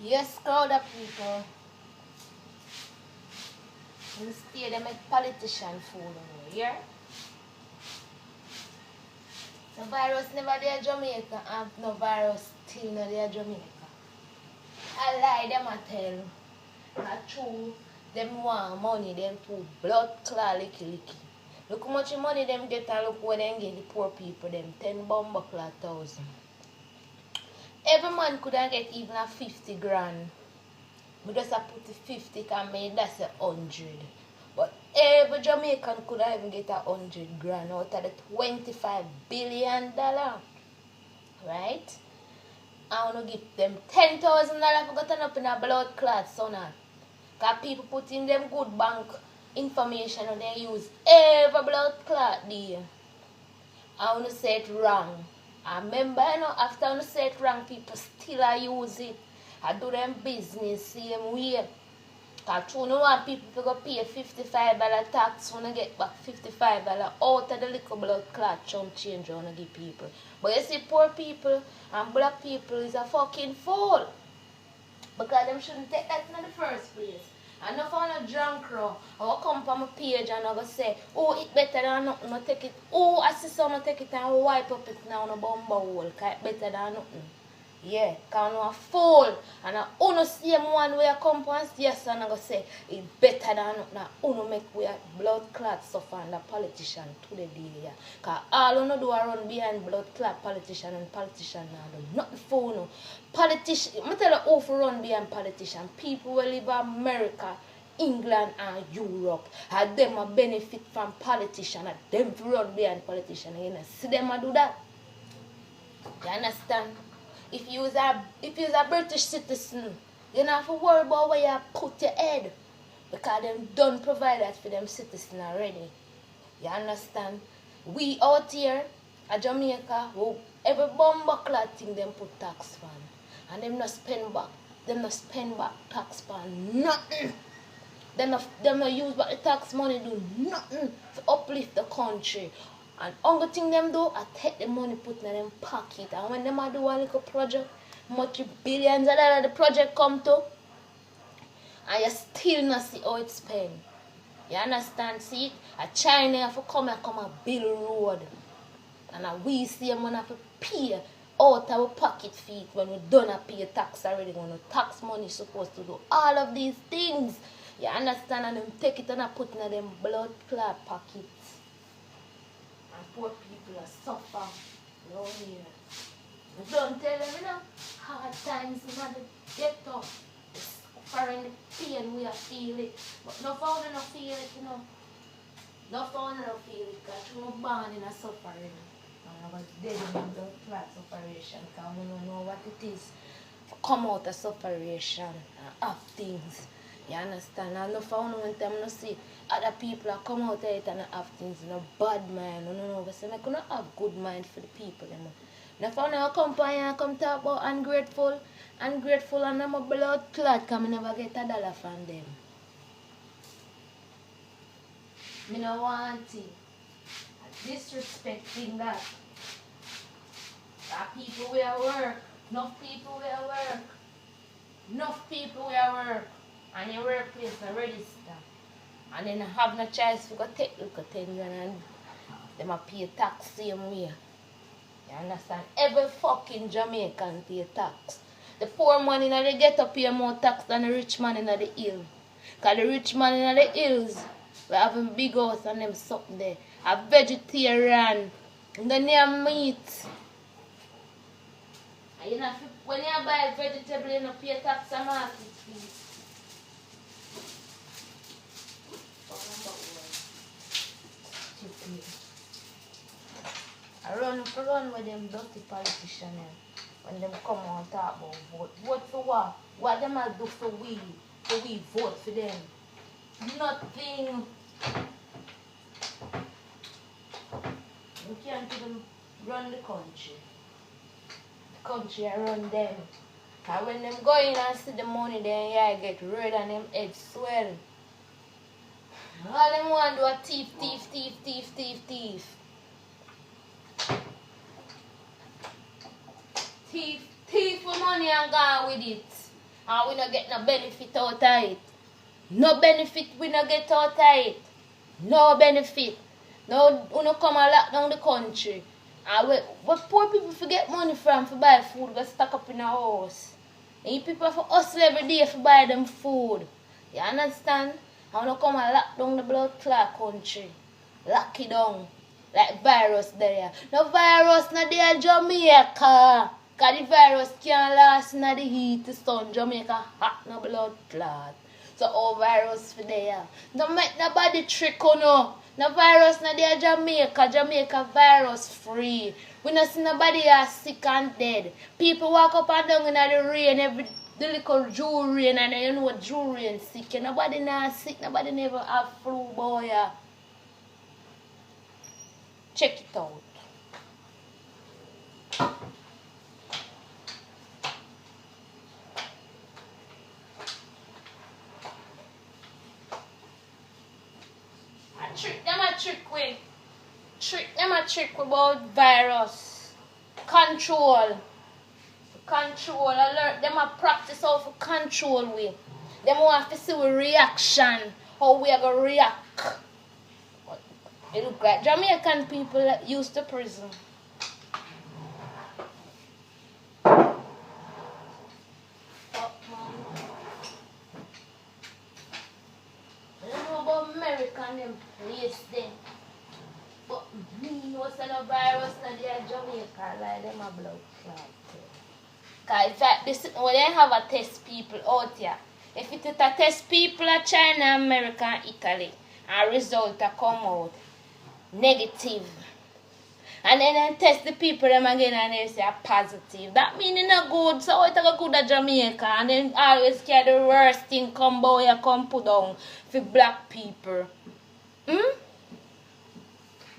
Yes, crowd of people. Instead, they make politician fool of you, yeah? The virus never there Jamaica and no virus still not there Jamaica. I lie them a tell. Not true. Them want money, them put blood clot licky. Look how much money them get and look what them get the poor people them 10 bomber clot thousand. Every man could have get even a 50 grand. We just have put the 50 can make that's a 100. But every Jamaican could have even get a 100 grand out of the $25 billion. Right? I want to give them $10,000 for getting up in a blood clot, son. Because people put in them good bank information and they use every blood clot there. I want to say it wrong. I remember, after I want to say it wrong, people still use it. I do them business same way. Because you know want people to go pay $55 tax when they get back $55 out of the little blood clot chunk change on to give people. But you see poor people and black people is a fucking fool. Because them shouldn't take that in the first place. And not for a drunk crow. I will come from my page and I go say, oh, it better than nothing. I take it. Oh, I see someone take it and wipe up it now in a bumper hole. Because it better than nothing. Yeah, because I'm a fool. And I only see one way I come from and yes, and I go say, it better than nothing. I only make we blood clot suffer and the politician to the day. Yeah. Because all I do I run behind blood clot politician and politician now do nothing for no. Politician, I tell you who for run behind politician. People who live in America, England and Europe. And them a benefit from politician. And them run behind politician. You know, see them a do that. You understand? If you was a British citizen, you don't have to worry about where you put your head. Because them don't provide that for them citizens already. You understand? We out here at Jamaica, every bomber clot thing them put tax on. And them not spend back tax on nothing. Them not use back the tax money do nothing to uplift the country. And only thing them do, I take the money put in them pocket. And when them do a little project, much billions of dollars the project come to, and you still not see how it's spent. You understand? See it? A China have to come and build road. And we see them have to pay out our pocket feet when we don't pay tax already. When the tax money is supposed to do all of these things. You understand? And them take it and put in them blood clot pockets. Poor people are suffer down here. Don't tell them, hard times, they get tough. The suffering, the pain, we feel it. But no found no feel it, No found no feel it, because you were born in a suffering. And I was dead in the blood clot sufferation, because we don't know what it is to come out of sufferation and have things. You understand? And no found one time no see other people are come out of it and have things in a bad mind. No. But say I cannot have good mind for the people. No found a company and come talk about ungrateful and I'm a blood clot because I never get $1 from them. I don't want it. Disrespecting that. That people will work. Enough people will work. Enough people will work. And your workplace a register. And then have no choice to go take look at 10 and them a pay tax same way. You understand? Every fucking Jamaican pay tax. The poor man in the ghetto pay more tax than the rich man in the hill. Because the rich man in the hills, we having big house and them something there. A vegetarian. And then they meat. And you know, when you buy vegetable, you don't pay tax and market fee. I run with them dirty politicians when them come on and talk about vote. Vote for what? What them will do for we? So we vote for them. Nothing. You can't even run the country. The country I run them. And when them go in and see the money, then yeah, get red and them heads swell. All them want to do a thief. Thief for money and gone with it. and we not get no benefit out of it. No benefit we not get out of it. No benefit. Now we no come and lock down the country. And we poor people forget money from for buy food we stock up in our house. And you people for hustle every day for buy them food. You understand? And we no come and lock down the blood clot country. Lock it down. Like virus there. No virus not there in Jamaica. Because the virus can't last in the heat the sun. Jamaica hot no blood clot. So all virus for there. Don't make nobody trick on no. No virus not there in Jamaica. Jamaica virus free. We not see nobody are sick and dead. People walk up and down in the rain the little Jew rain, and you know what Jew rain sick. Nobody not sick. Nobody never have flu boy. Check it out. Trick them a trick about virus. Control. Alert. Them a practice how to control we. Them want to see we reaction. How we are going to react. It look like Jamaican people that used to prison. I don't know about America and them place there. But me know say no virus na there Jamaica like them a blood clot. Cause in fact this when they have a test people out here. If it is a test people at China, America and Italy, and result a come out negative. And then they test the people them again and they say positive. That means it's not good. So it go good at Jamaica and then always get the worst thing come boy and come put down for black people.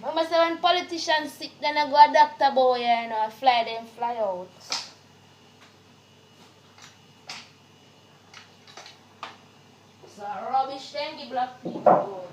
Remember say when politicians sick then I go a doctor boy you know fly them fly out. So rubbish then give black people.